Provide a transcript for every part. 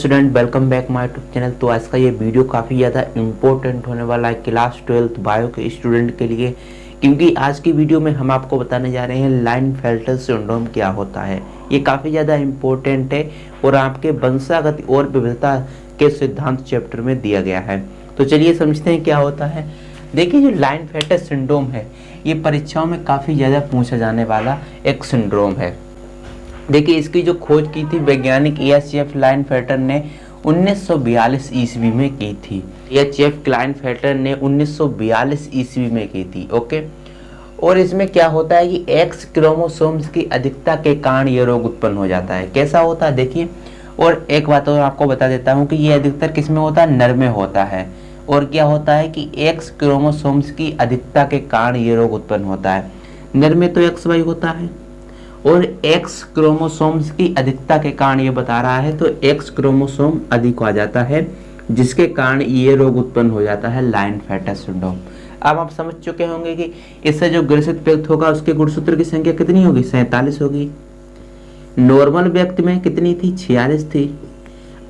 Student, welcome back my YouTube channel. तो आज का ये वीडियो काफ़ी ज़्यादा इम्पोर्टेंट होने वाला है क्लास 12th बायो के स्टूडेंट के लिए, क्योंकि आज की वीडियो में हम आपको बताने जा रहे हैं लाइनफेल्टर सिंड्रोम क्या होता है। ये काफ़ी ज़्यादा इम्पोर्टेंट है और आपके वंशागति और विविधता के सिद्धांत चैप्टर में दिया गया है। तो चलिए समझते हैं क्या होता है। देखिए, जो लाइनफेल्टर सिंड्रोम है ये परीक्षाओं में काफ़ी ज़्यादा पूछा जाने वाला एक सिंड्रोम है। देखिए, इसकी जो खोज की थी वैज्ञानिक एच.एफ. लाइनफेल्टर ने 1942 ईस्वी में की थी। एच.एफ. लाइनफेल्टर ने 1942 ईस्वी में की थी। ओके, और इसमें क्या होता है कि एक्स क्रोमोसोम्स की अधिकता के कारण ये रोग उत्पन्न हो जाता है। कैसा होता है देखिए, और एक बात और आपको बता देता हूँ कि ये अधिकतर किस में होता है, नर में होता है। और क्या होता है कि एक्स क्रोमोसोम्स की अधिकता के कारण ये रोग उत्पन्न होता है। नर में तो एक्स वाई होता है और एक्स क्रोमोसोम्स की अधिकता के कारण ये बता रहा है, तो एक्स क्रोमोसोम अधिक आ जाता है जिसके कारण ये रोग उत्पन्न हो जाता है लाइनफेल्टर सिंड्रोम। अब आप समझ चुके होंगे कि इससे जो ग्रसित व्यक्ति होगा उसके गुणसूत्र की संख्या कितनी होगी, 47 होगी। नॉर्मल व्यक्ति में कितनी थी, 46 थी।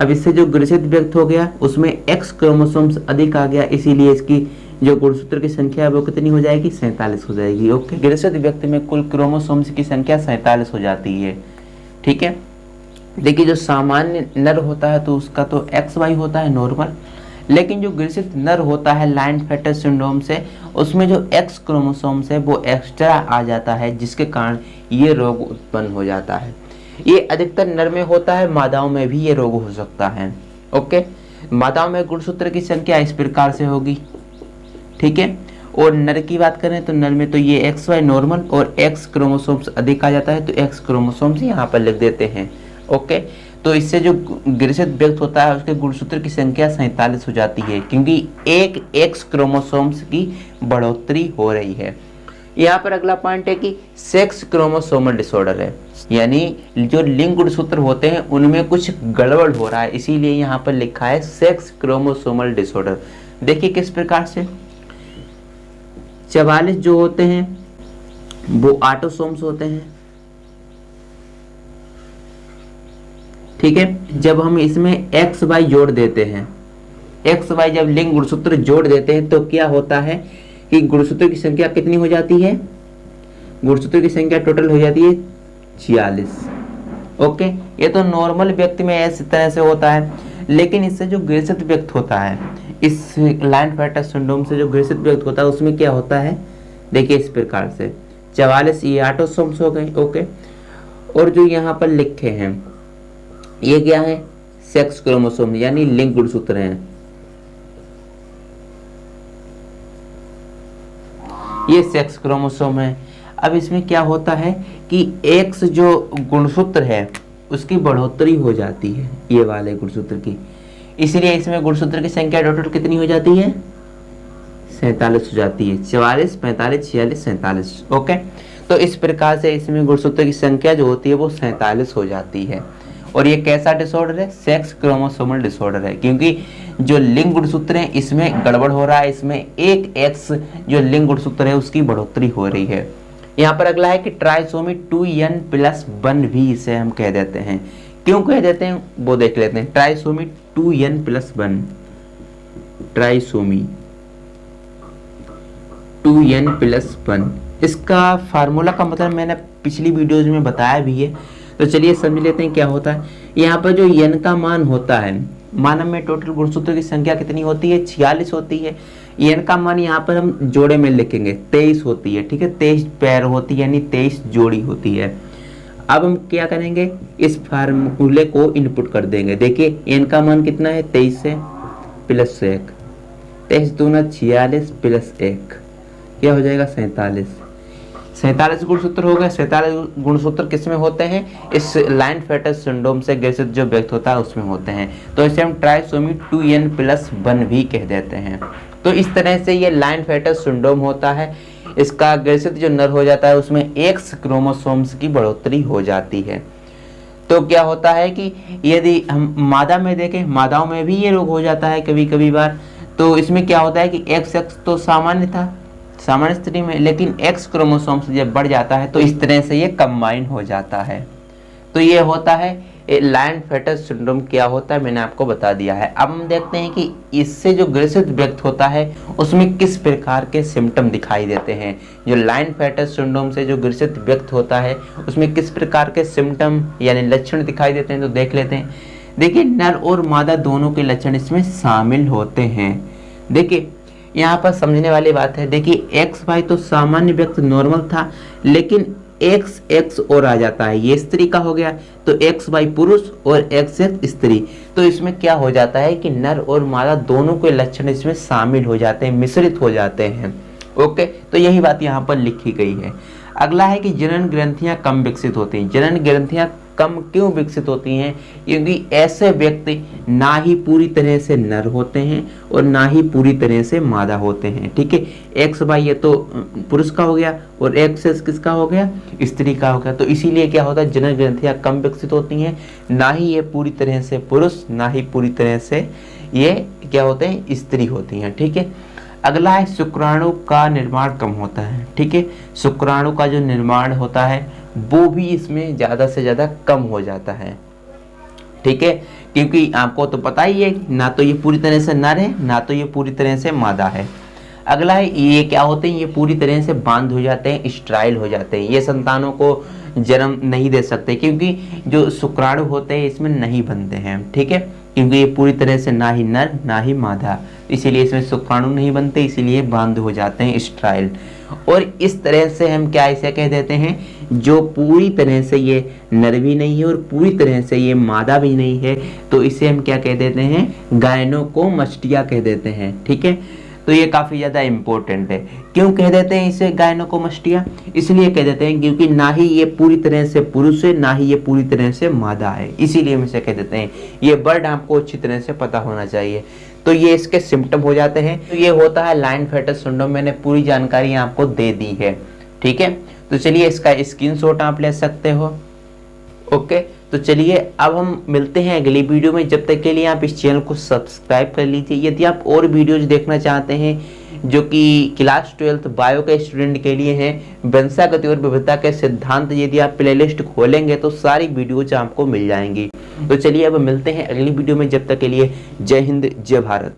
अब इससे जो ग्रसित व्यक्ति हो गया उसमें एक्स क्रोमोसोम्स अधिक आ गया, इसीलिए इसकी जो गुणसूत्र की संख्या है वो कितनी हो जाएगी, 47 हो जाएगी। ओके, ग्रसित व्यक्ति में कुल क्रोमोसोम्स की संख्या 47 हो जाती है। ठीक है, देखिए जो सामान्य नर होता है तो उसका तो एक्स वाई होता है नॉर्मल, लेकिन जो ग्रसित नर होता है लाइनफेल्टर सिंड्रोम से उसमें जो एक्स क्रोमोसोम्स है वो एक्स्ट्रा आ जाता है, जिसके कारण ये रोग उत्पन्न हो जाता है। ये अधिकतर नर में होता है, मादाओं में भी ये रोग हो सकता है। ओके, मादाओं में गुणसूत्र की संख्या इस प्रकार से होगी। ठीक है, और नर की बात करें तो नर में तो ये एक्स वाई नॉर्मल और एक्स क्रोमोसोम्स अधिक आ जाता है, तो एक्स क्रोमोसोम्स यहाँ पर लिख देते हैं। ओके, तो इससे जो ग्रसित व्यक्ति होता है उसके गुणसूत्र की संख्या 47 हो जाती है, क्योंकि एक एक्स क्रोमोसोम्स की बढ़ोतरी हो रही है। यहाँ पर अगला पॉइंट है कि सेक्स क्रोमोसोमल डिसऑर्डर है, यानी जो लिंग गुणसूत्र होते हैं उनमें कुछ गड़बड़ हो रहा है, इसीलिए यहाँ पर लिखा है सेक्स क्रोमोसोमल डिसऑर्डर। देखिए किस प्रकार से 44 जो होते हैं वो ऑटोसोम्स होते हैं। ठीक है, जब हम इसमें एक्स वाई जोड़ देते हैं, एक्स वाई जब लिंग गुणसूत्र जोड़ देते हैं तो क्या होता है कि गुणसूत्र की संख्या कितनी हो जाती है, गुणसूत्र की संख्या टोटल हो जाती है 46। ओके, ये तो नॉर्मल व्यक्ति में इस तरह से होता है, लेकिन इससे जो ग्रसित व्यक्ति होता है, इस लाइनफेल्टर सिंड्रोम से जो ग्रसित व्यक्ति होता है उसमें क्या होता है, देखिए इस प्रकार से 44 ये ऑटोसोम्स हो गए। ओके, और जो यहाँ पर लिखे हैं ये क्या है, सेक्स क्रोमोसोम यानी लिंग गुणसूत्र हैं। ये सेक्स क्रोमोसोम है। अब इसमें क्या होता है कि एक्स जो गुणसूत्र है उसकी बढ़ोतरी हो जाती है, ये वाले गुणसूत्र की, इसलिए इसमें गुणसूत्र की संख्या टोटल कितनी हो जाती है, 47 हो जाती है। 44, 45, 46, 47। ओके, तो इस प्रकार से इसमें गुणसूत्र की संख्या जो होती है वो 47 हो जाती है। और ये कैसा डिसऑर्डर है, सेक्स क्रोमोसोमल डिसऑर्डर है, क्योंकि जो लिंग गुणसूत्र है इसमें गड़बड़ हो रहा है, इसमें एक एक्स जो लिंग गुणसूत्र है उसकी बढ़ोतरी हो रही है। यहाँ पर अगला है कि ट्राइसोमी 2n+1 भी इसे हम कह देते हैं। क्यों कह देते हैं वो देख लेते हैं। ट्राइसोमी 2n+1, ट्राइसोमी 2n+1, इसका फार्मूला का मतलब मैंने पिछली वीडियोज में बताया भी है, तो चलिए समझ लेते हैं क्या होता है। यहाँ पर जो n का मान होता है, मानव में टोटल गुणसूत्र की संख्या कितनी होती है, 46 होती है। n का मान यहाँ पर हम जोड़े में लिखेंगे 23 होती है। ठीक है, 23 पैर होती है यानी 23 जोड़ी होती है। अब हम क्या करेंगे, इस फार्मूले को इनपुट कर देंगे। देखिए n का मान कितना है, 23 है प्लस 1, 23 दूना 46 प्लस 1 क्या हो जाएगा, 47। 47 गुणसूत्र हो गए। 47 गुणसूत्र किस में होते हैं, इस लाइनफेल्टर सिंड्रोम से ग्रसित जो व्यक्ति होता है उसमें होते हैं, तो इसे हम ट्राइसोमी 2n+1 भी कह देते हैं। तो इस तरह से ये लाइनफेल्टर सिंड्रोम होता है। इसका ग्रसित जो नर हो जाता है उसमें एक्स क्रोमोसोम्स की बढ़ोतरी हो जाती है। तो क्या होता है कि यदि हम मादा में देखें, मादाओं में भी ये रोग हो जाता है कभी कभी बार। तो इसमें क्या होता है कि एक्स तो सामान्य था, सामान्य स्थिति में, लेकिन एक्स क्रोमोसोम जब बढ़ जाता है तो इस तरह से ये कंबाइन हो जाता है। तो ये होता है लायनफेल्टर सिंड्रोम क्या होता है मैंने आपको बता दिया है। अब हम देखते हैं कि इससे जो ग्रसित व्यक्ति होता है उसमें किस प्रकार के सिम्टम दिखाई देते हैं। जो लायनफेल्टर सिंड्रोम से जो ग्रसित व्यक्ति होता है उसमें किस प्रकार के सिम्टम यानी लक्षण दिखाई देते हैं, तो देख लेते हैं। देखिए, नर और मादा दोनों के लक्षण इसमें शामिल होते हैं। देखिए, यहाँ पर समझने वाली बात है। देखिए, एक्स वाई तो सामान्य व्यक्ति नॉर्मल था, लेकिन एक्स एक्स और आ जाता है, ये स्त्री का हो गया, तो एक्स वाई पुरुष और एक्स एक्स स्त्री। तो इसमें क्या हो जाता है कि नर और मादा दोनों के लक्षण इसमें शामिल हो जाते हैं, मिश्रित हो जाते हैं। ओके, तो यही बात यहाँ पर लिखी गई है। अगला है कि जनन ग्रंथियां कम विकसित होती हैं। जनन ग्रंथियां कम क्यों विकसित होती हैं? क्योंकि ऐसे व्यक्ति ना ही पूरी तरह से नर होते हैं और ना ही पूरी तरह से मादा होते हैं। ठीक है, एक्स वाई ये तो पुरुष का हो गया और एक्स एक्स किसका हो गया? स्त्री का हो गया। तो इसीलिए क्या होता है, जनन ग्रंथियां कम विकसित होती हैं, ना ही ये पूरी तरह से पुरुष, ना ही पूरी तरह से ये क्या होते हैं, स्त्री होती हैं। ठीक है, अगला है शुक्राणु का निर्माण कम होता है। ठीक है, शुक्राणु का जो निर्माण होता है वो भी इसमें ज़्यादा से ज़्यादा कम हो जाता है। ठीक है, क्योंकि आपको तो पता ही है ना तो ये पूरी तरह से नर है, ना तो ये पूरी तरह से मादा है। अगला है ये क्या होते हैं, ये पूरी तरह से बांध हो जाते हैं, स्ट्राइल हो जाते हैं, ये संतानों को जन्म नहीं दे सकते, क्योंकि जो शुक्राणु होते हैं इसमें नहीं बनते हैं। ठीक है, क्योंकि ये पूरी तरह से ना ही नर ना ही मादा, इसीलिए इसमें शुक्राणु नहीं बनते, इसीलिए बांध हो जाते हैं, स्ट्राइल। और इस तरह से हम क्या इसे कह देते हैं, जो पूरी तरह से ये नर भी नहीं है और पूरी तरह से ये मादा भी नहीं है, तो इसे हम क्या कह देते हैं, गायनोकोमस्टिया कह देते हैं। ठीक है, तो ये काफ़ी ज़्यादा इम्पोर्टेंट है। क्यों कह देते हैं इसे गायनोकोमस्टिया? इसलिए कह देते हैं क्योंकि ना ही ये पूरी तरह से पुरुष है, ना ही ये पूरी तरह से मादा है, इसीलिए हम इसे कह देते हैं। ये वर्ड आपको अच्छी तरह से पता होना चाहिए। तो ये इसके सिम्टम हो जाते हैं। तो ये होता है लायनफेल्टर सिंड्रोम। मैंने पूरी जानकारी आपको दे दी है। ठीक है, तो चलिए इसका स्क्रीनशॉट आप ले सकते हो। ओके, तो चलिए अब हम मिलते हैं अगली वीडियो में। जब तक के लिए आप इस चैनल को सब्सक्राइब कर लीजिए। यदि आप और वीडियोज देखना चाहते हैं जो कि क्लास 12 बायो के स्टूडेंट के लिए हैं, वंशागति और विविधता के सिद्धांत, यदि आप प्लेलिस्ट खोलेंगे तो सारी वीडियोज आपको मिल जाएंगी। तो चलिए अब मिलते हैं अगली वीडियो में। जब तक के लिए जय हिंद, जय भारत।